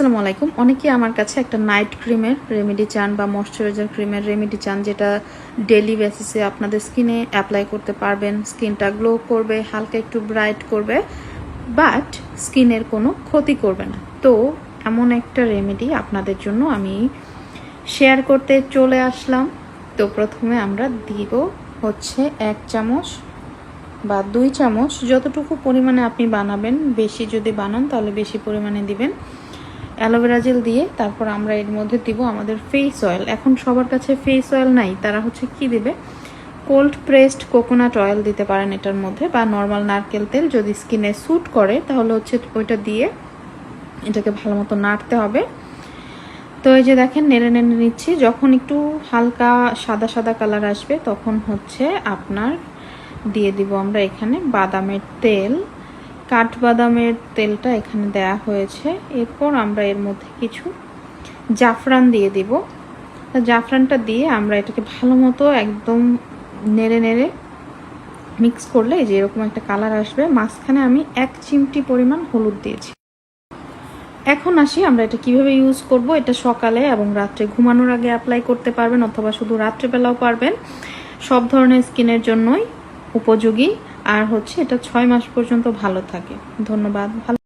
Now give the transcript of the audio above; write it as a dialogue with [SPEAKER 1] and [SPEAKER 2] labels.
[SPEAKER 1] আসসালামু আলাইকুম। অনেকেই আমার কাছে একটা নাইট ক্রিমের রেমেডি চান বা ময়শ্চারাইজার ক্রিমের রেমেডি চান, যেটা ডেইলি বেসিসে আপনাদের স্কিনে অ্যাপ্লাই করতে পারবেন, স্কিনটা গ্লো করবে, হালকা একটু ব্রাইট করবে, বাট স্কিনের কোনো ক্ষতি করবে না। তো এমন একটা রেমেডি আপনাদের জন্য আমি শেয়ার করতে চলে আসলাম। তো প্রথমে আমরা দিব হচ্ছে 1 চামচ বা 2 চামচ, যতটুকু পরিমাণে আপনি বানাবেন, বেশি যদি বানান তাহলে বেশি পরিমাণে দিবেন, অ্যালোভেরা জেল দিয়ে। তারপর আমরা এর মধ্যে দিব আমাদের ফেস অয়েল। এখন সবার কাছে ফেস অয়েল নাই, তারা হচ্ছে কি দিবে, কোল্ড প্রেসড কোকোনাট অয়েল দিতে পারেন এটার মধ্যে, বা নর্মাল নারকেল তেল যদি স্কিনে স্যুট করে তাহলে হচ্ছে ওইটা দিয়ে এটাকে ভালো মতো নাড়তে হবে। তো এই যে দেখেন, নেড়ে নেড়ে নিচ্ছি। যখন একটু হালকা সাদা সাদা কালার আসবে তখন হচ্ছে আপনার দিয়ে দিব আমরা এখানে বাদামের তেল, কাঠবাদামের তেলটা এখানে দেয়া হয়েছে। এরপর আমরা এর মধ্যে কিছু জাফরান দিয়ে দিব। জাফরানটা দিয়ে আমরা এটাকে ভালো মতো একদম নেড়ে নেড়ে মিক্স করলে এই যে এরকম একটা কালার আসবে। মাঝখানে আমি 1 চিমটি পরিমাণ হলুদ দিয়েছি। এখন আসি আমরা এটা কিভাবে ইউজ করব। এটা সকালে এবং রাত্রে ঘুমানোর আগে অ্যাপ্লাই করতে পারবেন, অথবা শুধু রাত্রেবেলাও পারবেন। সব ধরনের স্কিনের জন্যই উপযোগী, আর হচ্ছে এটা 6 মাস পর্যন্ত ভালো থাকে। ধন্যবাদ। ভালো